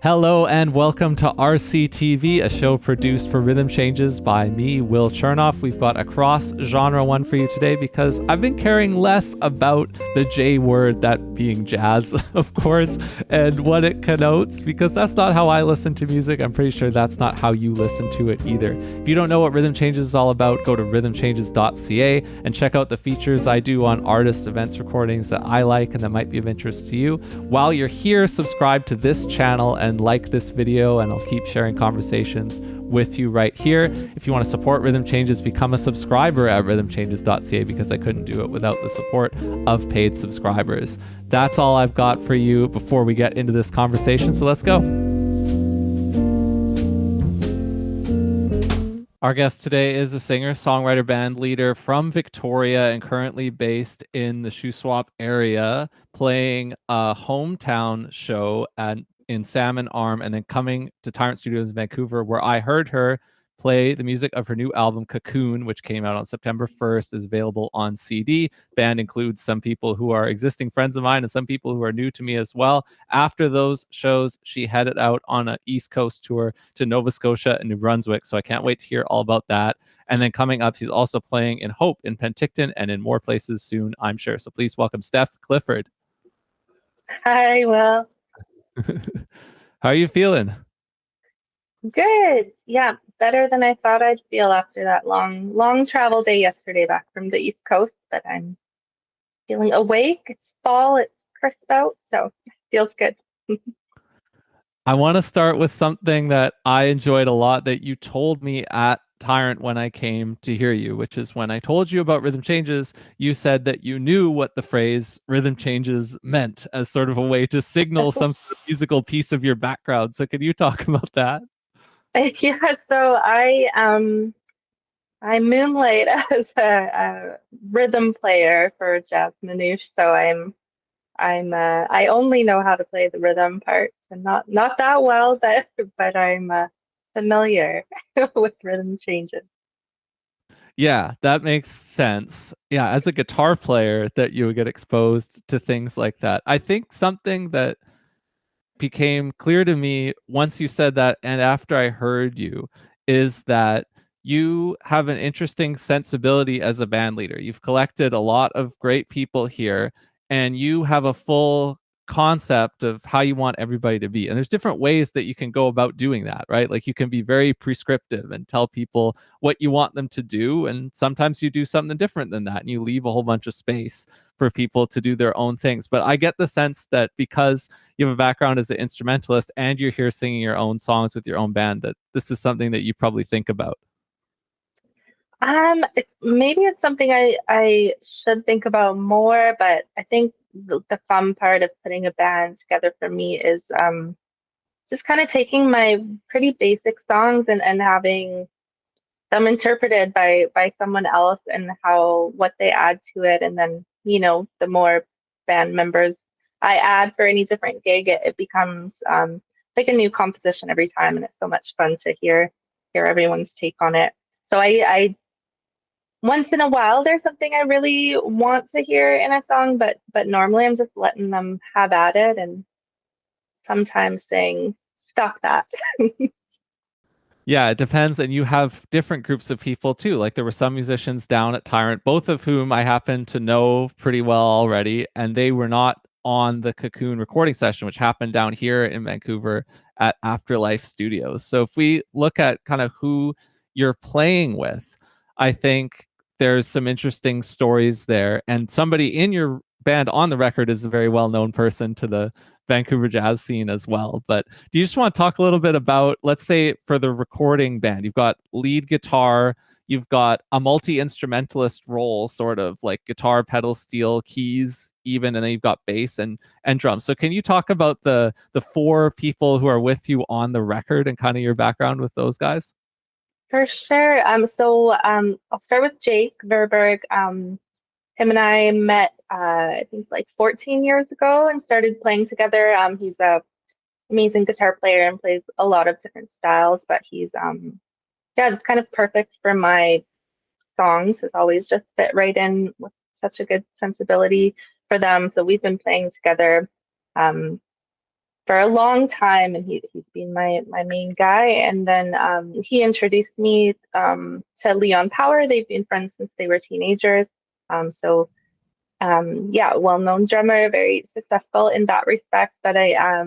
Hello and welcome to RCTV, a show produced for Rhythm Changes by me, Will Chernoff. We've got a cross-genre one for you today because I've been caring less about the J word, that being jazz, of course, and what it connotes, because that's not how I listen to music. I'm pretty sure that's not how you listen to it either. If you don't know what Rhythm Changes is all about, go to rhythmchanges.ca and check out the features I do on artists, events, recordings that I like and that might be of interest to you. While you're here, subscribe to this channel and like this video, and I'll keep sharing conversations with you right here. If you want to support Rhythm Changes, become a subscriber at rhythmchanges.ca, because I couldn't do it without the support of paid subscribers. That's all I've got for you before we get into this conversation, so let's go. Our guest today is a singer, songwriter, band leader from Victoria and currently based in the Shuswap area, playing a hometown show in Salmon Arm, and then coming to Tyrant Studios in Vancouver, where I heard her play the music of her new album, Cocoon, which came out on September 1st, is available on CD. Band includes some people who are existing friends of mine and some people who are new to me as well. After those shows, she headed out on an East Coast tour to Nova Scotia and New Brunswick, so I can't wait to hear all about that. And then coming up, she's also playing in Hope, in Penticton, and in more places soon, I'm sure. So please welcome Steph Clifford. Hi, Will. How are you feeling? Good. Yeah, better than I thought I'd feel after that long travel day yesterday back from the East Coast. But I'm feeling awake. It's fall. It's crisp out, so it feels good. I want to start with something that I enjoyed a lot that you told me at Tyrant when I came to hear you, which is when I told you about Rhythm Changes, you said that you knew what the phrase Rhythm Changes meant as sort of a way to signal some sort of musical piece of your background. So could you talk about that? Yeah, so I moonlight as a rhythm player for Jazz Manouche, so I only know how to play the rhythm part, and not that well, but I'm familiar with rhythm changes. Yeah, that makes sense. Yeah, as a guitar player, that you would get exposed to things like that. I think something that became clear to me once you said that and after I heard you is that you have an interesting sensibility as a band leader. You've collected a lot of great people here, and you have a full concept of how you want everybody to be. And there's different ways that you can go about doing that, right? Like you can be very prescriptive and tell people what you want them to do. And sometimes you do something different than that and you leave a whole bunch of space for people to do their own things. But I get the sense that because you have a background as an instrumentalist and you're here singing your own songs with your own band, that this is something that you probably think about. Maybe it's something I should think about more, but I think the fun part of putting a band together for me is just kind of taking my pretty basic songs and having them interpreted by someone else and how what they add to it, and then the more band members I add for any different gig, it becomes like a new composition every time, and it's so much fun to hear everyone's take on it. So I once in a while there's something I really want to hear in a song, but normally I'm just letting them have at it, and sometimes saying stop that. Yeah, it depends. And you have different groups of people too. Like there were some musicians down at Tyrant, both of whom I happen to know pretty well already, and they were not on the Cocoon recording session, which happened down here in Vancouver at Afterlife Studios. So if we look at kind of who you're playing with, I think there's some interesting stories there. And somebody in your band on the record is a very well-known person to the Vancouver jazz scene as well. But do you just want to talk a little bit about, let's say for the recording band, you've got lead guitar, you've got a multi-instrumentalist role, sort of like guitar, pedal steel, keys even, and then you've got bass and drums. So can you talk about the four people who are with you on the record and kind of your background with those guys? For sure. I'll start with Jake Verburg. Him and I met, I think, like 14 years ago and started playing together. He's a amazing guitar player and plays a lot of different styles, but he's yeah, just kind of perfect for my songs. Has always just fit right in with such a good sensibility for them. So we've been playing together um, for a long time, and he's been my main guy. And then he introduced me to Leon Power. They've been friends since they were teenagers. Yeah, well-known drummer, very successful in that respect. But I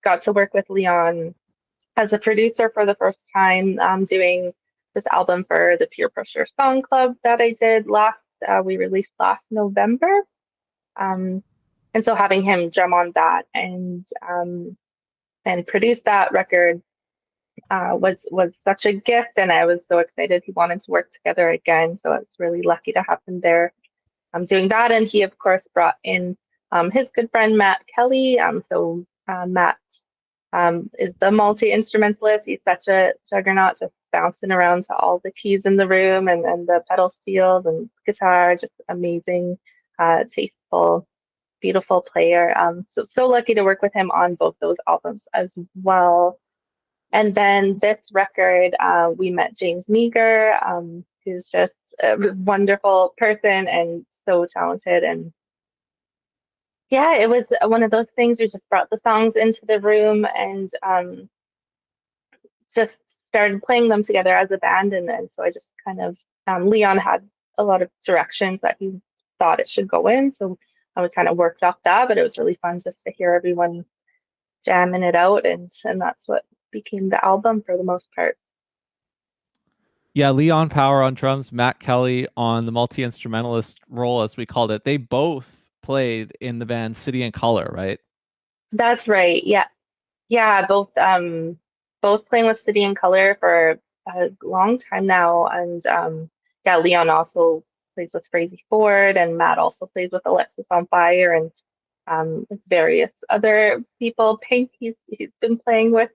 got to work with Leon as a producer for the first time, doing this album for the Peer Pressure Song Club that I did we released last November. And so having him drum on that and produce that record was such a gift, and I was so excited he wanted to work together again. So I was really lucky to have him there doing that. And he, of course, brought in his good friend Matt Kelly. Matt is the multi-instrumentalist. He's such a juggernaut, just bouncing around to all the keys in the room and the pedal steel and guitar, just amazing, tasteful, beautiful player. So lucky to work with him on both those albums as well. And then this record, we met James Meger, who's just a wonderful person and so talented. And yeah, it was one of those things. We just brought the songs into the room and just started playing them together as a band. And so I just kind of, Leon had a lot of directions that he thought it should go in. So I was kind of worked off that, but it was really fun just to hear everyone jamming it out. And that's what became the album for the most part. Yeah, Leon Power on drums, Matt Kelly on the multi-instrumentalist role, as we called it. They both played in the band City and Color, right? That's right. Yeah. Yeah, both playing with City and Color for a long time now. And yeah, Leon also plays with Frazee Ford, and Matt also plays with Alexis on Fire, and various other people. Pink he's been playing with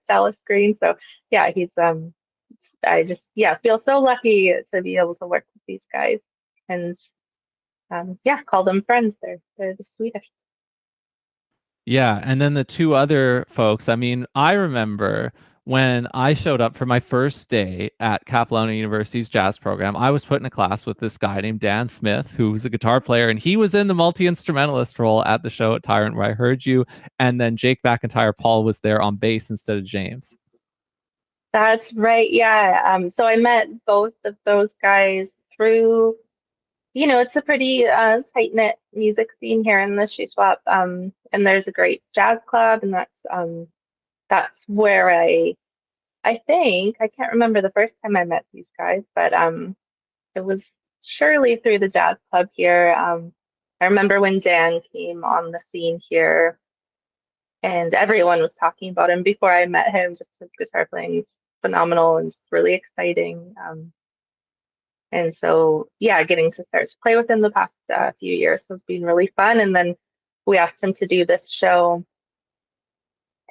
Dallas Green. So yeah, he's I just feel so lucky to be able to work with these guys, and yeah, call them friends. They're the sweetest. Yeah, and then the two other folks, I mean, I remember when I showed up for my first day at Capilano University's jazz program, I was put in a class with this guy named Dan Smith, who was a guitar player, and he was in the multi-instrumentalist role at the show at Tyrant where I heard you, and then Jake McIntyre-Paul was there on bass instead of James. That's right. Yeah. So I met both of those guys through, it's a pretty tight-knit music scene here in the Shuswap. And there's a great jazz club, and that's where I think I can't remember the first time I met these guys, but it was surely through the jazz club here. I remember when Dan came on the scene here, and everyone was talking about him before I met him. Just his guitar playing is phenomenal and just really exciting. And so, yeah, getting to start to play with him the past few years has been really fun. And then we asked him to do this show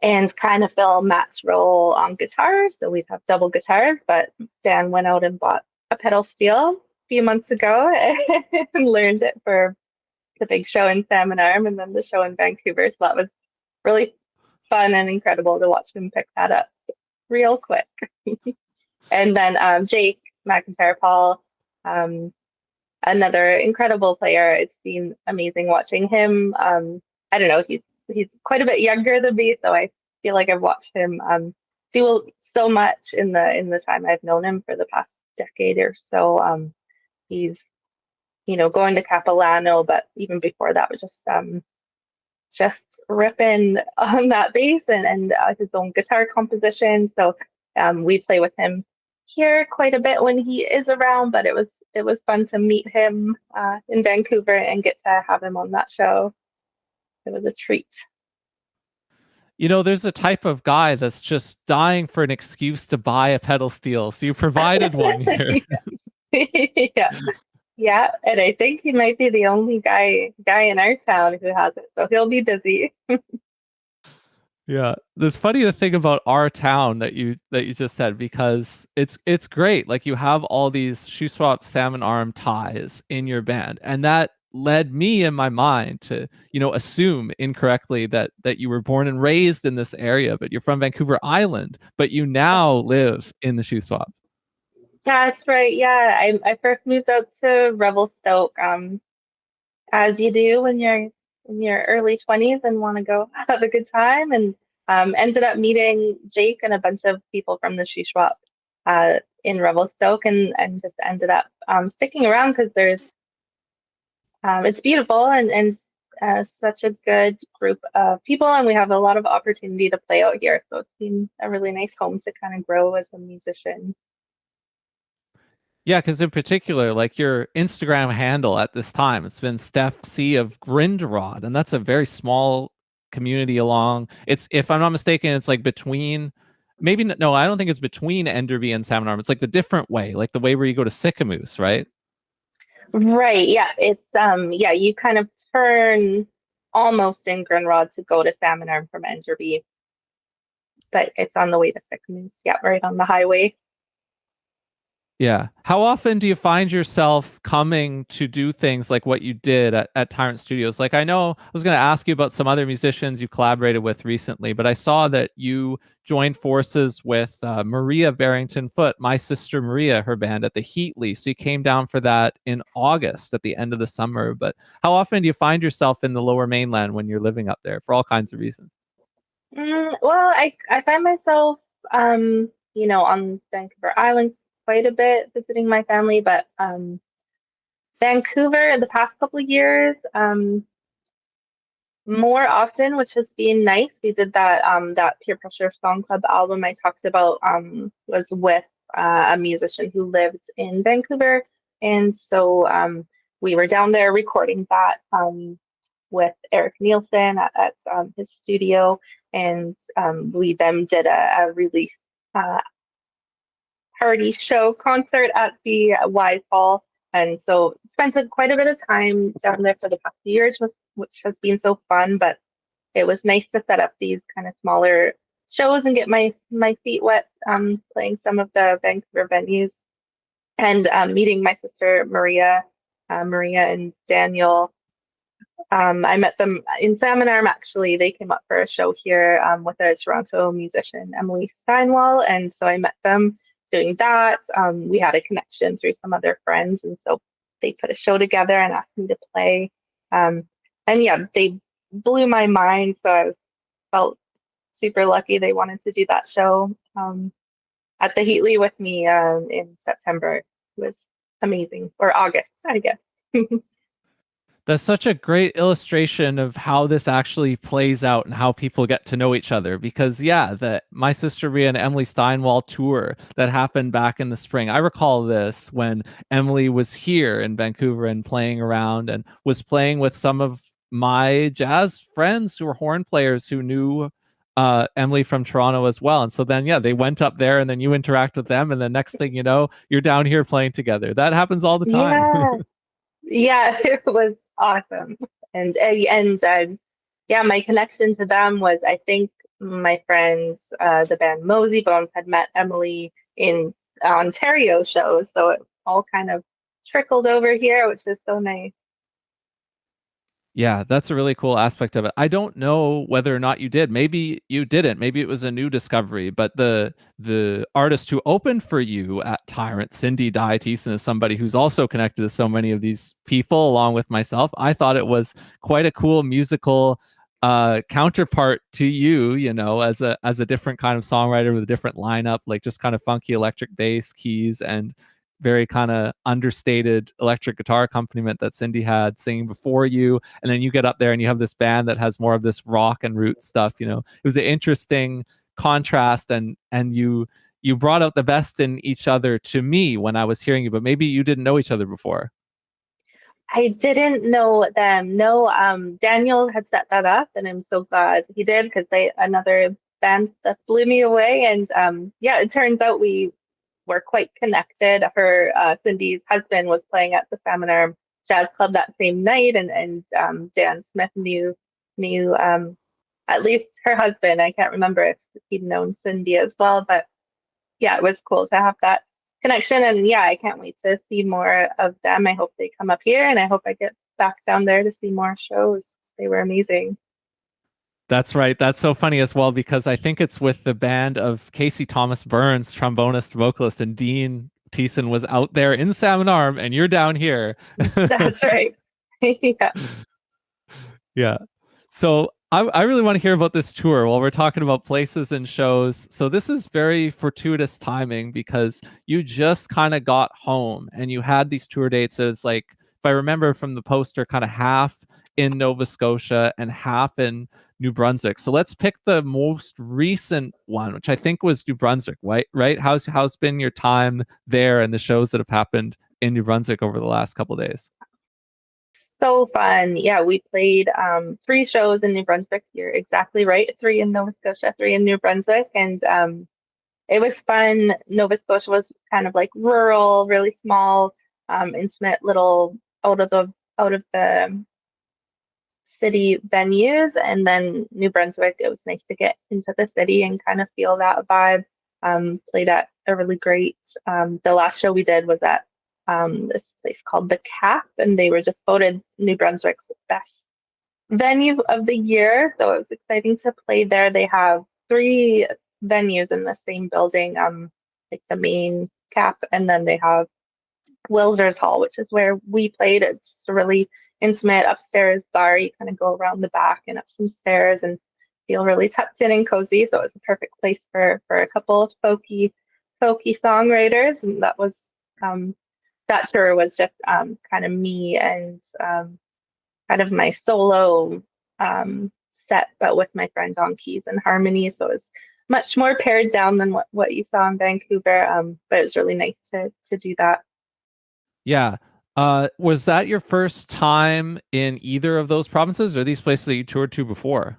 and kind of fill Matt's role on guitar. So we'd have double guitars, but Dan went out and bought a pedal steel a few months ago and learned it for the big show in Salmon Arm and then the show in Vancouver. So that was really fun and incredible to watch him pick that up real quick. And then Jake McIntyre-Paul, another incredible player. It's been amazing watching him. I don't know, he's quite a bit younger than me, so I feel like I've watched him do so much in the time I've known him for the past decade or so. He's going to Capilano, but even before that was just ripping on that bass and his own guitar composition. So we play with him here quite a bit when he is around, but it was fun to meet him in Vancouver and get to have him on that show. It was a treat. There's a type of guy that's just dying for an excuse to buy a pedal steel. So you provided one here. Yeah, and I think he might be the only guy in our town who has it, so he'll be busy. Yeah, it's funny to think about our town that you just said, because it's great. Like, you have all these Shuswap Salmon Arm ties in your band, and that led me in my mind to assume incorrectly that you were born and raised in this area, but you're from Vancouver Island, but you now live in the Shuswap. That's right. Yeah, I first moved out to Revelstoke, as you do when in your early 20s and want to go have a good time. And ended up meeting Jake and a bunch of people from the Shuswap in Revelstoke, and just ended up sticking around because there's it's beautiful, and such a good group of people, and we have a lot of opportunity to play out here. So it's been a really nice home to kind of grow as a musician. Yeah, because in particular, like your Instagram handle at this time, it's been Steph C of Grindrod, and that's a very small community along. It's, if I'm not mistaken, it's like between, maybe no, I don't think it's between Enderby and Salmon Arm. It's like the different way, like the way where you go to Sycamoose, right? Right, yeah. It's yeah, you kind of turn almost in Glenrod to go to Salmon Arm from Enderby, but it's on the way to Sycamoose. Yeah, right on the highway. Yeah. How often do you find yourself coming to do things like what you did at Tyrant Studios? Like, I know I was going to ask you about some other musicians you collaborated with recently, but I saw that you joined forces with Maria Barrington Foote, my sister Maria, her band at the Heatley. So you came down for that in August at the end of the summer. But how often do you find yourself in the Lower Mainland when you're living up there for all kinds of reasons? Well, I find myself on Vancouver Island quite a bit visiting my family, but Vancouver the past couple of years, more often, which has been nice. We did that Peer Pressure Song Club album I talked about was with a musician who lived in Vancouver, and so we were down there recording that with Eric Nielsen at his studio, and we then did a release uh, party show concert at the Wise Hall. And so spent quite a bit of time down there for the past few years, which has been so fun. But it was nice to set up these kind of smaller shows and get my feet wet playing some of the Vancouver venues, and meeting my sister Maria and Daniel. I met them in Salmon Arm, actually. They came up for a show here with a Toronto musician, Emily Steinwall. And so I met them doing that. We had a connection through some other friends. And so they put a show together and asked me to play. And yeah, they blew my mind. So I felt super lucky they wanted to do that show at the Heatley with me in September. It was amazing. Or August, I guess. That's such a great illustration of how this actually plays out and how people get to know each other. Because yeah, the My Sister Ria and Emily Steinwall tour that happened back in the spring. I recall this when Emily was here in Vancouver and playing around and was playing with some of my jazz friends who were horn players who knew Emily from Toronto as well. And so then yeah, they went up there and then you interact with them, and the next thing you know, you're down here playing together. That happens all the time. Yeah. Yeah, it was awesome. And yeah, my connection to them was, I think my friends, the band Mosey Bones, had met Emily in Ontario shows, so it all kind of trickled over here, which is so nice. Yeah, that's a really cool aspect of it. I don't know whether or not you did. Maybe you didn't. Maybe it was a new discovery. But the artist who opened for you at Tyrant, Cindy Diateson, is somebody who's also connected to so many of these people, along with myself. I thought it was quite a cool musical counterpart to you, you know, as a different kind of songwriter with a different lineup, like just kind of funky electric bass, keys, and very kind of understated electric guitar accompaniment that Cindy had singing before you. And then you get up there and you have this band that has more of this rock and root stuff. You know, it was an interesting contrast, and you brought out the best in each other to me when I was hearing you, but maybe you didn't know each other before. I didn't know them. No, Daniel had set that up, and I'm so glad he did, because they another band that blew me away. And yeah, it turns out we were quite connected. Her Cindy's husband was playing at the Salmon Arm Jazz Club that same night, and Dan Smith knew at least her husband. I can't remember if he'd known Cindy as well, but yeah, it was cool to have that connection. And yeah, I can't wait to see more of them. I hope they come up here, and I hope I get back down there to see more shows. They were amazing. That's right. That's so funny as well, because I think it's with the band of Casey Thomas Burns, trombonist, vocalist, and Dean Thiessen was out there in Salmon Arm, and you're down here. That's right. Yeah. Yeah. So I really want to hear about this tour while we're talking about places and shows. So this is very fortuitous timing because you just kind of got home and you had these tour dates. So it's like, if I remember from the poster, kind of half in Nova Scotia and half in New Brunswick. So let's pick the most recent one, which I think was New Brunswick, right? Right? How's been your time there and the shows that have happened in New Brunswick over the last couple of days? So fun. Yeah, we played 3 shows in New Brunswick. You're exactly right. 3 in Nova Scotia, 3 in New Brunswick. And it was fun. Nova Scotia was kind of like rural, really small, intimate little out of the city venues. And then New Brunswick, it was nice to get into the city and kind of feel that vibe. Played at a really great, the last show we did was at this place called The Cap, and they were just voted New Brunswick's best venue of the year. So it was exciting to play there. They have 3 venues in the same building, like the main Cap, and then they have Wilsers Hall, which is where we played. It's just a really intimate upstairs bar. You kind of go around the back and up some stairs and feel really tucked in and cozy. So it was a perfect place for a couple of folky songwriters. And that tour was just kind of me and kind of my solo set, but with my friends on keys and harmony. So it was much more pared down than what you saw in Vancouver. But it was really nice to do that. Yeah. Was that your first time in either of those provinces, or these places that you toured to before?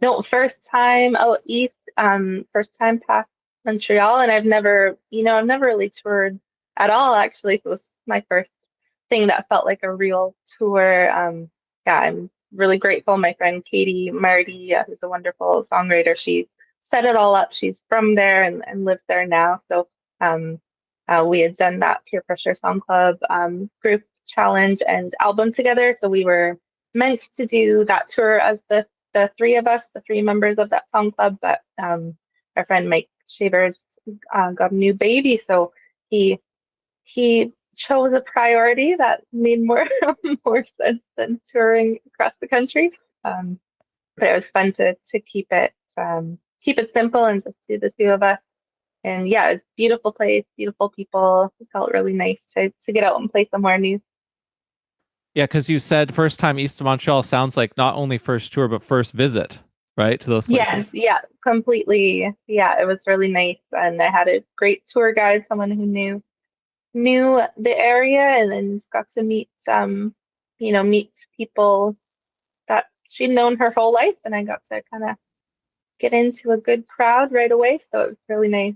No, first time out east, first time past Montreal, and I've never really toured at all actually. So it was my first thing that felt like a real tour. Yeah, I'm really grateful. My friend Katie Marty, who's a wonderful songwriter, she set it all up. She's from there and lives there now. So we had done that Peer Pressure Song Club group challenge and album together. So we were meant to do that tour as the 3 of us, the 3 members of that song club, but our friend Mike Shaver just, got a new baby, so he chose a priority that made more more sense than touring across the country. But it was fun to keep it simple and just do the 2 of us. And yeah, it's a beautiful place, beautiful people. It felt really nice to get out and play somewhere new. Yeah, because you said first time east of Montreal sounds like not only first tour, but first visit, right, to those Yes, places. yeah, completely. Yeah, it was really nice, and I had a great tour guide, someone who knew the area, and then got to meet meet people that she'd known her whole life, and I got to kind of get into a good crowd right away, so it was really nice.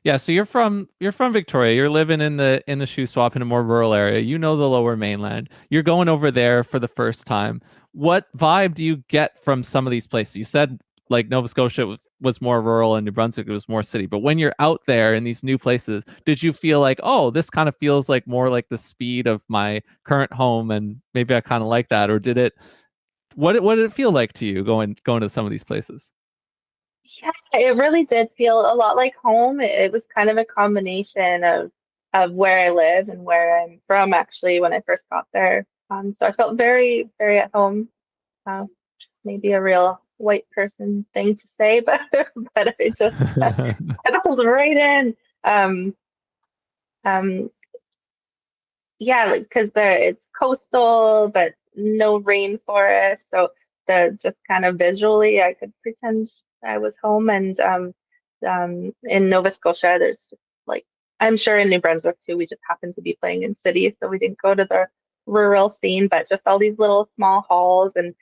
Yeah, so you're from Victoria. You're living in the Shuswap in a more rural area. You know the Lower Mainland. You're going over there for the first time. What vibe do you get from some of these places? You said like Nova Scotia was more rural and New Brunswick it was more city. But when you're out there in these new places, did you feel like, oh, this kind of feels like more like the speed of my current home, and maybe I kind of like that, or did it? What did it feel like to you going to some of these places? Yeah, it really did feel a lot like home. It was kind of a combination of where I live and where I'm from, actually, when I first got there. So I felt very, very at home. Just maybe a real white person thing to say, but but I just settled right in. Um, um, yeah, like because it's coastal, but no rainforest, so the just kind of visually, I could pretend I was home. And in Nova Scotia, there's like I'm sure in New Brunswick too. We just happened to be playing in cities, so we didn't go to the rural scene, but just all these little small halls and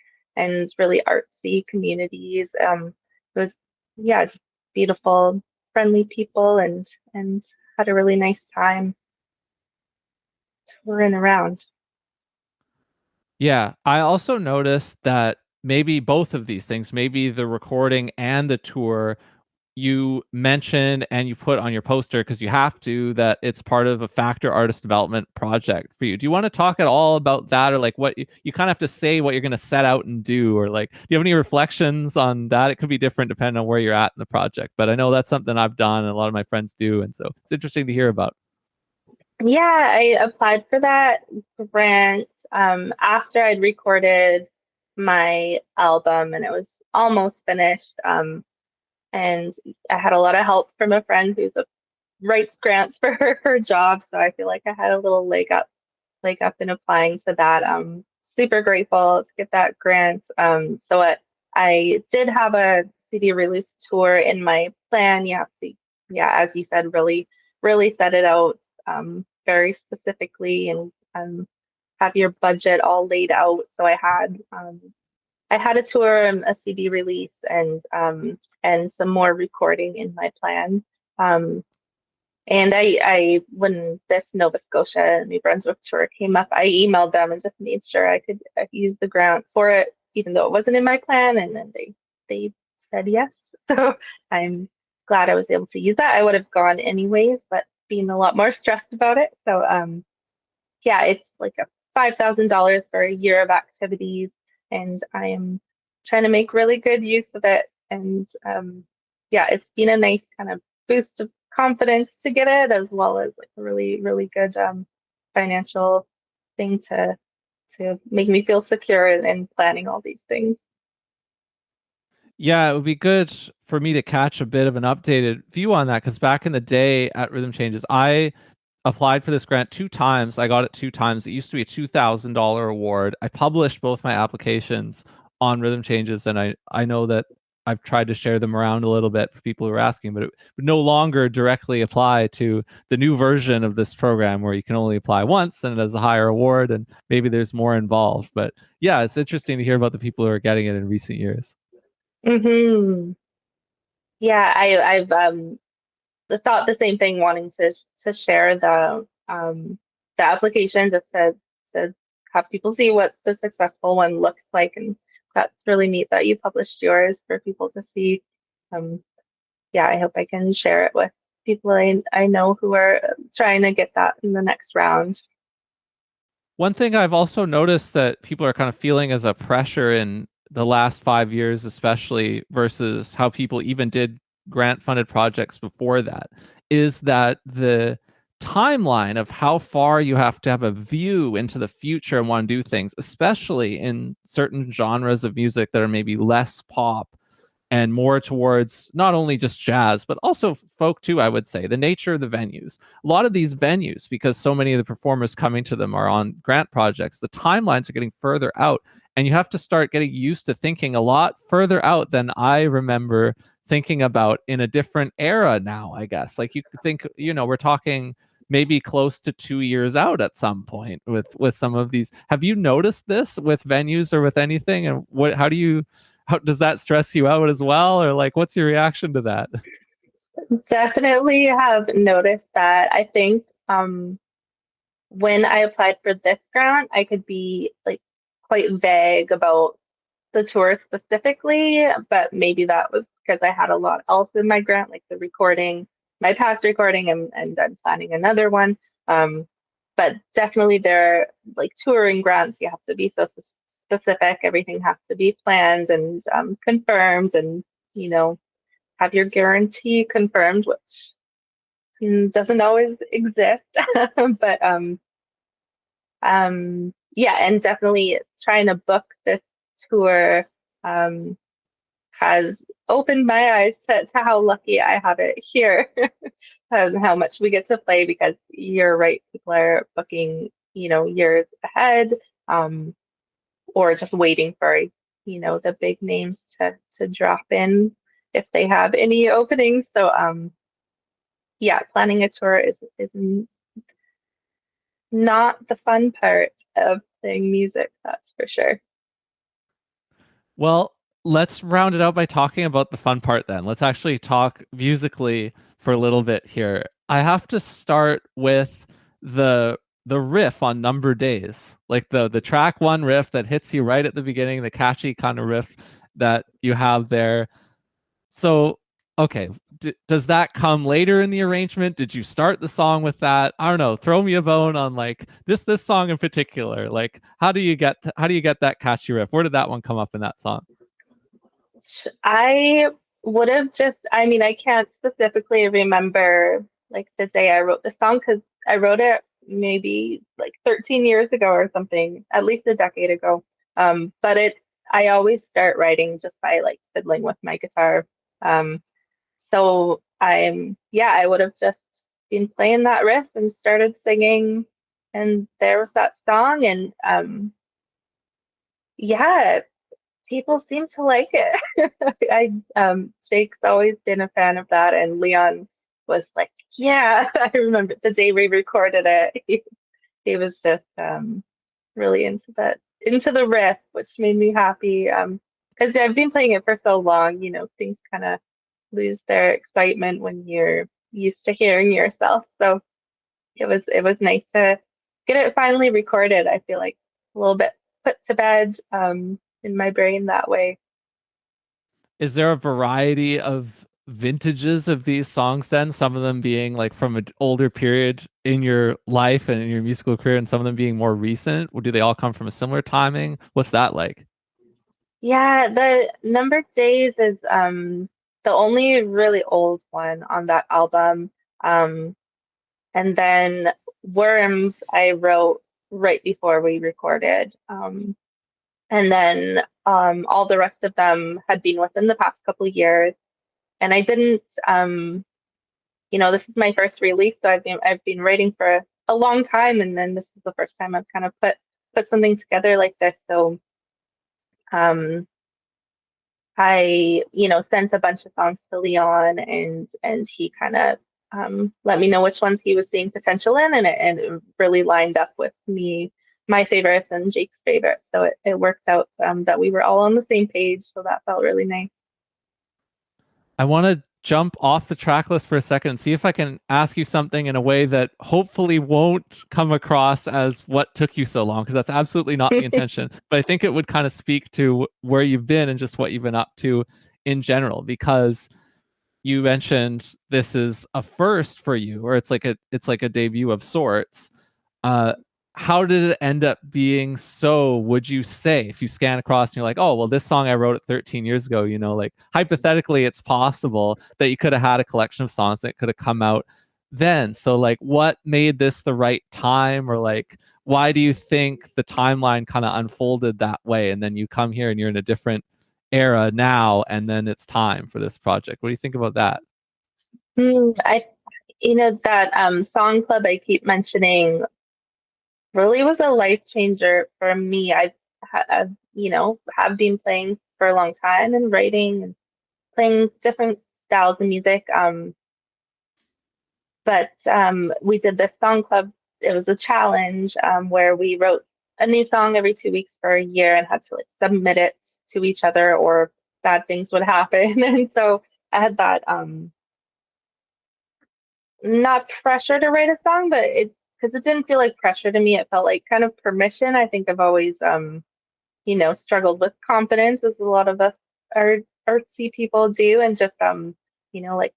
really artsy communities. It was yeah, just beautiful, friendly people, and had a really nice time touring around. Yeah, I also noticed that maybe both of these things, maybe the recording and the tour, you mentioned and you put on your poster because you have to that it's part of a factor artist development project for you. Do you want to talk at all about that, or like what you kind of have to say what you're going to set out and do, or like do you have any reflections on that? It could be different depending on where you're at in the project, but I know that's something I've done and a lot of my friends do, and so it's interesting to hear about. Yeah, I applied for that grant after I'd recorded my album and it was almost finished. And I had a lot of help from a friend who's a writes grants for her job, so I feel like I had a little leg up in applying to that. Super grateful to get that grant. I did have a CD release tour in my plan. You have to, yeah, as you said, really set it out very specifically and have your budget all laid out. So I had a tour and a CD release and some more recording in my plan. Um, and when this Nova Scotia New Brunswick tour came up, I emailed them and just made sure I could use the grant for it, even though it wasn't in my plan. And then they said yes. So I'm glad I was able to use that. I would have gone anyways, but being a lot more stressed about it. So yeah, it's like a $5,000 for a year of activities, and I am trying to make really good use of it. And yeah, it's been a nice kind of boost of confidence to get it, as well as like a really good financial thing to make me feel secure in planning all these things. Yeah, it would be good for me to catch a bit of an updated view on that because back in the day at Rhythm Changes, I applied for this grant 2 times. I got it 2 times. It used to be a $2,000 award. I published both my applications on Rhythm Changes, and I know that I've tried to share them around a little bit for people who are asking, but it would no longer directly apply to the new version of this program where you can only apply once and it has a higher award and maybe there's more involved. But yeah, it's interesting to hear about the people who are getting it in recent years. Hmm. Yeah, I've thought the same thing, wanting to share the application just to have people see what the successful one looks like, and that's really neat that you published yours for people to see. Um, yeah, I hope I can share it with people I know who are trying to get that in the next round. One thing I've also noticed that people are kind of feeling as a pressure in the last 5 years, especially versus how people even did grant funded projects before that, is that the timeline of how far you have to have a view into the future and want to do things, especially in certain genres of music that are maybe less pop and more towards not only just jazz, but also folk too, I would say. The nature of the venues. A lot of these venues, because so many of the performers coming to them are on grant projects, the timelines are getting further out. And you have to start getting used to thinking a lot further out than I remember thinking about in a different era now, I guess. Like you could think, we're talking maybe close to 2 years out at some point with some of these. Have you noticed this with venues or with anything? And how does that stress you out as well, or like what's your reaction to that? Definitely have noticed that. I think when I applied for this grant, I could be like quite vague about the tour specifically, but maybe that was because I had a lot else in my grant, like the recording, my past recording, and I'm planning another one. Um, but definitely there are like touring grants, you have to be so specific. Everything has to be planned and confirmed and, you know, have your guarantee confirmed, which doesn't always exist. But yeah, and definitely trying to book this tour um, has opened my eyes to how lucky I have it here and how much we get to play, because you're right, people are booking, years ahead, um, or just waiting for, the big names to drop in if they have any openings. So yeah, planning a tour is not the fun part of playing music, that's for sure. Well, let's round it out by talking about the fun part then. Let's actually talk musically for a little bit here. I have to start with the riff on Number Days. Like the track one riff that hits you right at the beginning, the catchy kind of riff that you have there. So, okay, does that come later in the arrangement? Did you start the song with that? I don't know. Throw me a bone on like this song in particular. Like, how do you get that catchy riff? Where did that one come up in that song? I would have just, I mean, I can't specifically remember like the day I wrote the song, because wrote it maybe like 13 years ago or something, at least a decade ago. But I always start writing just by like fiddling with my guitar. So I would have just been playing that riff and started singing, and there was that song, and yeah, people seem to like it. Jake's always been a fan of that, and Leon was like, yeah, I remember the day we recorded it. He was just really into the riff, which made me happy. Because I've been playing it for so long, things kind of lose their excitement when you're used to hearing yourself. So it was nice to get it finally recorded. I feel like a little bit put to bed in my brain that way. Is there a variety of vintages of these songs then? Some of them being like from an older period in your life and in your musical career, and some of them being more recent? Or do they all come from a similar timing? What's that like? Yeah, the Numbered Days is the only really old one on that album. Um, and then Worms I wrote right before we recorded. And then all the rest of them had been within the past couple of years. And I didn't, this is my first release, so I've been writing for a long time, and then this is the first time I've kind of put something together like this. So um, I, sent a bunch of songs to Leon, and he kind of let me know which ones he was seeing potential in, and it really lined up with my favorites and Jake's favorites. So it worked out that we were all on the same page. So that felt really nice. I want to jump off the track list for a second and see if I can ask you something in a way that hopefully won't come across as what took you so long, because that's absolutely not the intention. But I think it would kind of speak to where you've been and just what you've been up to in general, because you mentioned this is a first for you, or it's like a debut of sorts. How did it end up being so, would you say, if you scan across and you're like, oh, well, this song I wrote it 13 years ago, like hypothetically, it's possible that you could have had a collection of songs that could have come out then. So like, what made this the right time, or like, why do you think the timeline kind of unfolded that way? And then you come here and you're in a different era now, and then it's time for this project. What do you think about that? That song club I keep mentioning really was a life changer for me. Have been playing for a long time and writing and playing different styles of music. But we did this song club. It was a challenge where we wrote a new song every 2 weeks for a year and had to like submit it to each other, or bad things would happen. And so I had that not pressure to write a song, but because it didn't feel like pressure to me. It felt like kind of permission. I think I've always struggled with confidence, as a lot of us artsy people do, and just like,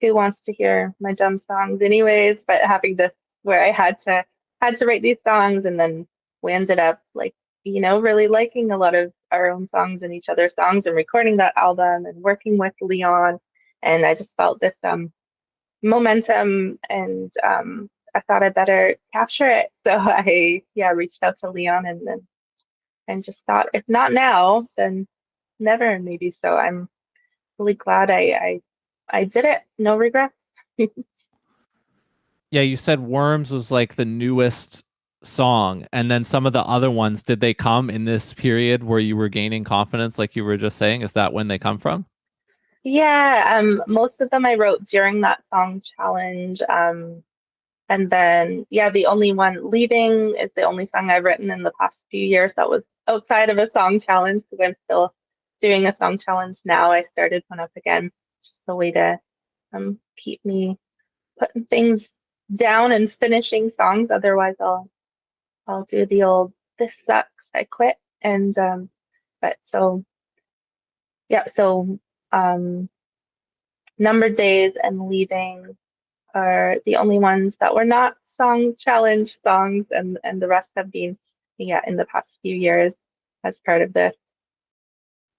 who wants to hear my dumb songs anyways? But having this where I had to write these songs, and then we ended up like, really liking a lot of our own songs and each other's songs, and recording that album and working with Leon. And I just felt this momentum, and I thought I better capture it. So I reached out to Leon, and just thought, if not now, then never, maybe. So I'm really glad I did it. No regrets. Yeah, you said Worms was like the newest song, and then some of the other ones, did they come in this period where you were gaining confidence, like you were just saying? Is that when they come from? Yeah, most of them I wrote during that song challenge. And then, the only one, Leaving, is the only song I've written in the past few years that was outside of a song challenge, because I'm still doing a song challenge now. I started one up again, just a way to keep me putting things down and finishing songs. Otherwise, I'll do the old "this sucks, I quit." And but so um, Numbered Days and Leaving are the only ones that were not song challenge songs, and the rest have been in the past few years as part of this.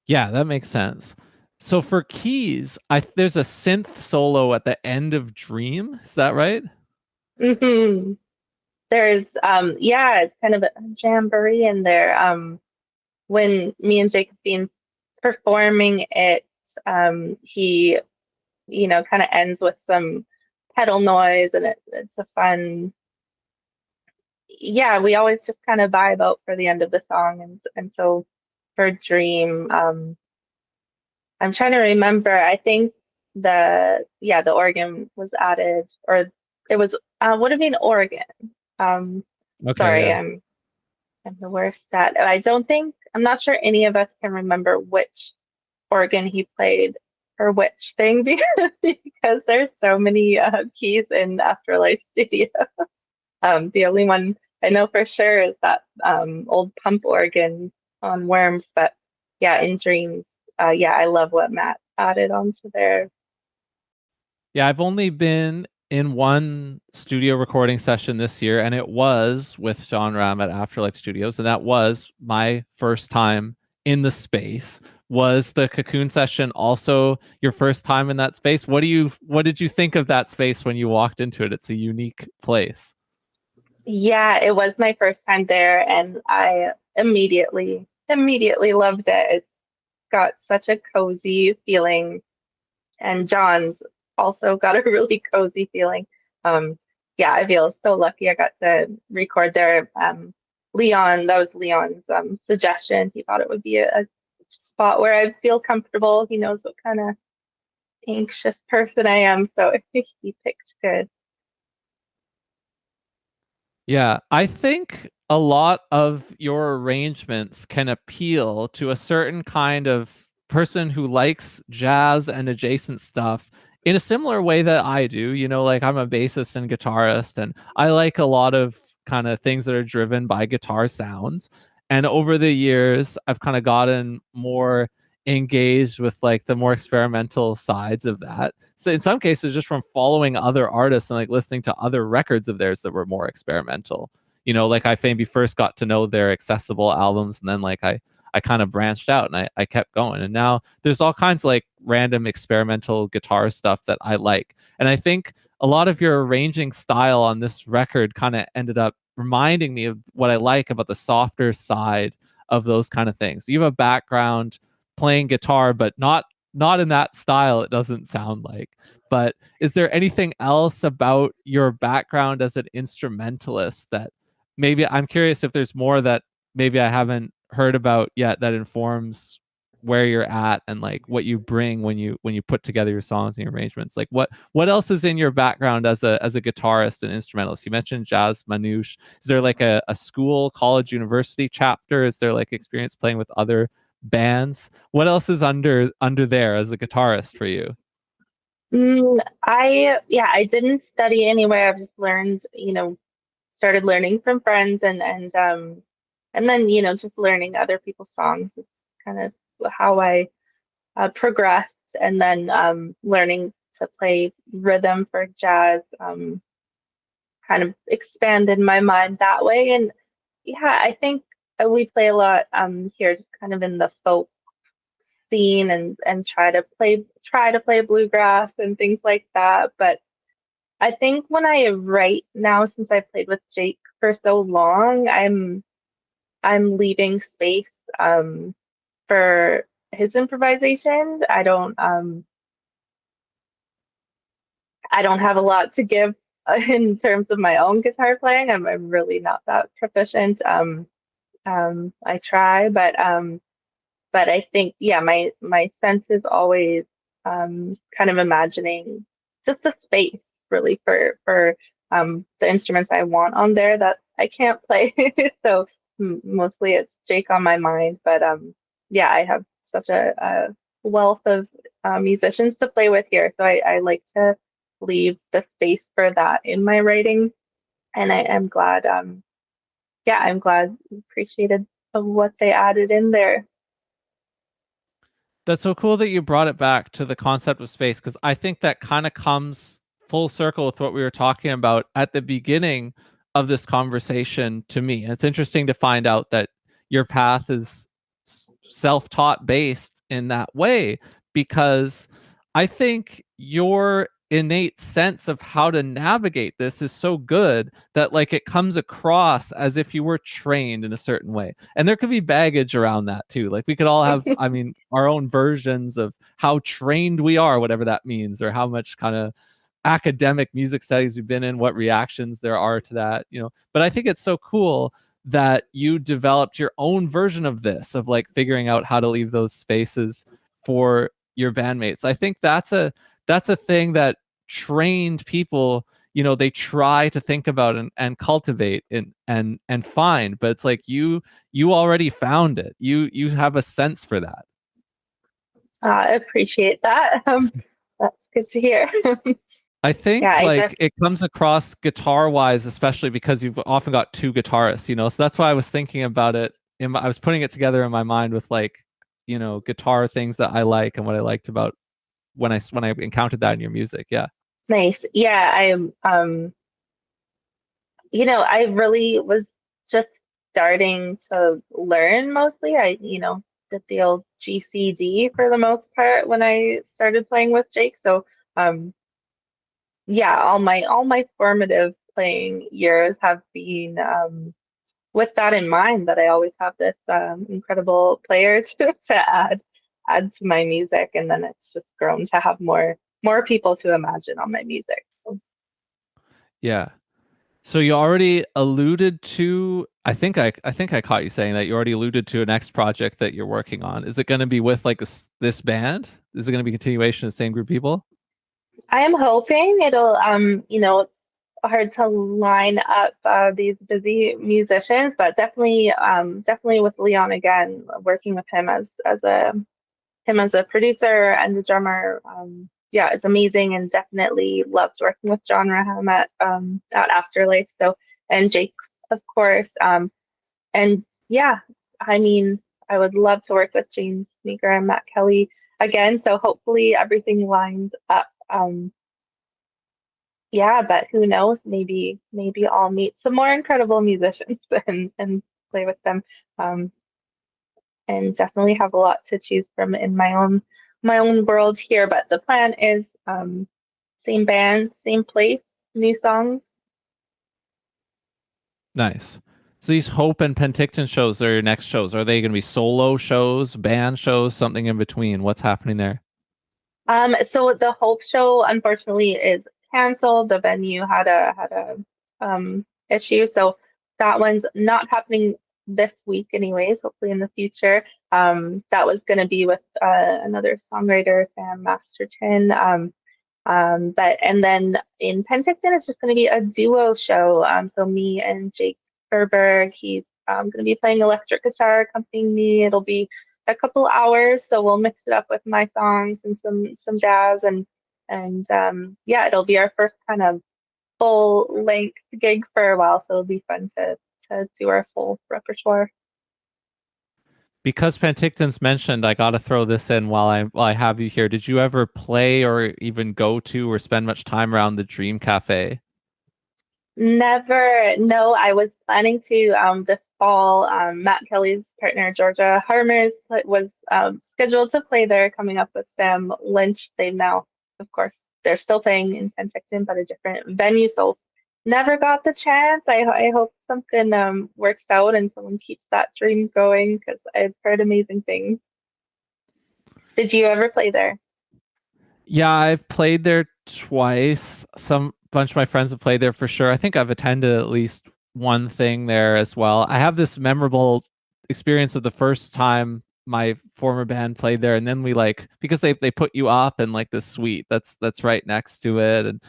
Yeah, that makes sense. So for keys, there's a synth solo at the end of Dream. Is that right? Hmm. There's yeah, it's kind of a jamboree in there. When me and Jake have been performing it, he, kind of ends with some pedal noise, and it's a fun, yeah, we always just kind of vibe out for the end of the song. And so for Dream, I'm trying to remember, I think the organ was added, or it was, would have been organ. Um, Okay, sorry, yeah. I'm the worst at, I'm not sure any of us can remember which organ he played or which thing because there's so many keys in Afterlife Studio. The only one I know for sure is that old pump organ on Worms, but yeah, in Dreams, yeah, I love what Matt added onto there. Yeah, I've only been in one studio recording session this year, and it was with John Ram at Afterlife Studios, and that was my first time in the space. Was the Cocoon session also your first time in that space? What did you think of that space when you walked into it? It's a unique place. Yeah, it was my first time there, and I immediately loved it. It's got such a cozy feeling, and John's also got a really cozy feeling. Um, yeah, I feel so lucky I got to record there. That was Leon's suggestion. He thought it would be a spot where I feel comfortable. He knows what kind of anxious person I am, so he picked good. Yeah, I think a lot of your arrangements can appeal to a certain kind of person who likes jazz and adjacent stuff in a similar way that I do. Like I'm a bassist and guitarist, and I like a lot of kind of things that are driven by guitar sounds. And over the years, I've kind of gotten more engaged with like the more experimental sides of that. So in some cases, just from following other artists and like listening to other records of theirs that were more experimental. Like I maybe first got to know their accessible albums, and then like I kind of branched out and I kept going. And now there's all kinds of like random experimental guitar stuff that I like. And I think a lot of your arranging style on this record kind of ended up reminding me of what I like about the softer side of those kind of things. You have a background playing guitar, but not in that style, it doesn't sound like. But is there anything else about your background as an instrumentalist that maybe I'm curious if there's more that maybe I haven't heard about yet that informs where you're at and like what you bring when you put together your songs and your arrangements? Like what else is in your background as a guitarist and instrumentalist? You mentioned jazz manouche. Is there like a school, college, university chapter? Is there like experience playing with other bands? What else is under there as a guitarist for you? I didn't study anywhere. I've just learned, started learning from friends, and then, just learning other people's songs. It's kind of how I progressed, and then learning to play rhythm for jazz kind of expanded my mind that way. And yeah, I think we play a lot here, just kind of in the folk scene, and try to play bluegrass and things like that. But I think when I write now, since I've played with Jake for so long, I'm leaving space for his improvisations. I don't have a lot to give in terms of my own guitar playing. I'm really not that proficient. I try, but I think, yeah, my sense is always kind of imagining just the space really for the instruments I want on there that I can't play. So mostly it's Jake on my mind, but yeah, I have such a wealth of musicians to play with here, so I like to leave the space for that in my writing, and I'm glad, yeah, I'm glad appreciated of what they added in there. That's so cool that you brought it back to the concept of space, because I think that kind of comes full circle with what we were talking about at the beginning of this conversation to me. And it's interesting to find out that your path is self-taught based in that way, because I think your innate sense of how to navigate this is so good that like it comes across as if you were trained in a certain way. And there could be baggage around that too. Like we could all have, I mean, our own versions of how trained we are, whatever that means, or how much kind of academic music studies we've been in, what reactions there are to that, you know. But I think it's so cool that you developed your own version of this, of like figuring out how to leave those spaces for your bandmates. I think that's a thing that trained people, you know, they try to think about and cultivate and find, but it's like you already found it. You have a sense for that. I appreciate that. That's good to hear. I think Yeah, like it comes across guitar wise, especially because you've often got two guitarists, you know, so that's why I was thinking about it. I was putting it together in my mind with like, you know, guitar things that I like and what I liked about when I encountered that in your music. Yeah. nice. Yeah, I'm you know, I really was just starting to learn mostly. I, you know, did the old GCD for the most part when I started playing with Jake. So, yeah, all my formative playing years have been with that in mind, that I always have this incredible player to add to my music, and then it's just grown to have more people to imagine on my music. So Yeah. So you already alluded to, I think I caught you saying that you already alluded to a next project that you're working on. Is it going to be with like this band? Is it going to be continuation of the same group of people? I am hoping it'll you know, it's hard to line up these busy musicians, but definitely with Leon again, working with him as a producer and a drummer. Yeah, it's amazing, and definitely loved working with John Raham at Afterlife. So, and Jake, of course. And yeah, I mean, I would love to work with James Meger and Matt Kelly again. So hopefully everything lines up. Yeah, but who knows? Maybe I'll meet some more incredible musicians and play with them. Um, and definitely have a lot to choose from in my own world here. But the plan is same band, same place, new songs. Nice. So these Hope and Penticton shows are your next shows. Are they going to be solo shows, band shows, something in between? What's happening there? So the Hope show unfortunately is canceled. The venue had a issue, so that one's not happening this week, anyways. Hopefully in the future. That was going to be with another songwriter, Sam Masterton. But and then in Penticton, it's just going to be a duo show. So me and Jake Verburg, he's going to be playing electric guitar, accompanying me. It'll be a couple hours, so we'll mix it up with my songs and some jazz, and yeah, it'll be our first kind of full length gig for a while. So it'll be fun to do our full repertoire. Because Penticton's mentioned, I got to throw this in while I have you here. Did you ever play or even go to or spend much time around the Dream Cafe? Never. No, I was planning to this fall. Matt Kelly's partner, Georgia Harmers, was scheduled to play there, coming up with Sam Lynch. They've now, of course, they're still playing in Penticton, but a different venue. So never got the chance. I hope something works out and someone keeps that dream going, because I've heard amazing things. Did you ever play there? Yeah, I've played there twice. Some bunch of my friends have played there for sure. I think I've attended at least one thing there as well. I have this memorable experience of the first time my former band played there, and then we like, because they put you up in like this suite that's right next to it, and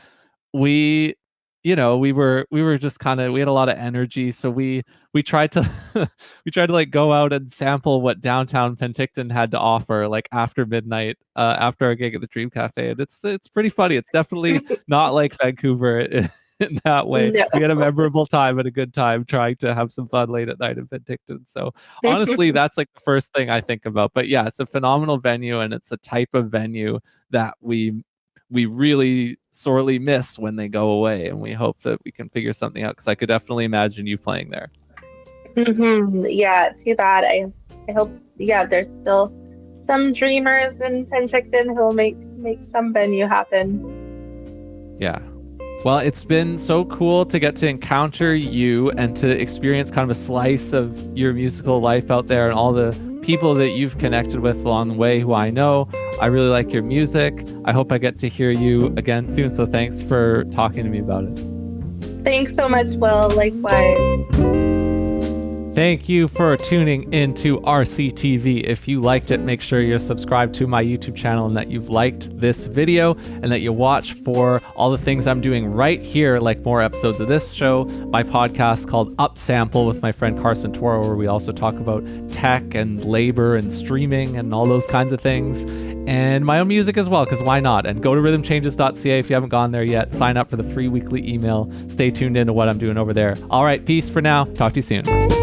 we, you know, we were just kind of, we had a lot of energy, so we tried to we tried to like go out and sample what downtown Penticton had to offer like after midnight, after our gig at the Dream Cafe, and it's pretty funny. It's definitely not like Vancouver in that way. No. We had a memorable time and a good time trying to have some fun late at night in Penticton. So honestly, that's like the first thing I think about. But yeah, it's a phenomenal venue, and it's a type of venue that we really sorely miss when they go away, and we hope that we can figure something out, because I could definitely imagine you playing there. Yeah, too bad. I hope, yeah, there's still some dreamers in Penticton who'll make some venue happen. Yeah. Well, it's been so cool to get to encounter you and to experience kind of a slice of your musical life out there and all the people that you've connected with along the way who I know. I really like your music. I hope I get to hear you again soon. So thanks for talking to me about it. Thanks so much, Will. Likewise. Thank you for tuning into RCTV. If you liked it, make sure you're subscribed to my YouTube channel and that you've liked this video and that you watch for all the things I'm doing right here, like more episodes of this show, my podcast called Upsample with my friend Carson Toro, where we also talk about tech and labor and streaming and all those kinds of things, and my own music as well, because why not? And go to rhythmchanges.ca if you haven't gone there yet. Sign up for the free weekly email. Stay tuned into what I'm doing over there. All right, peace for now. Talk to you soon.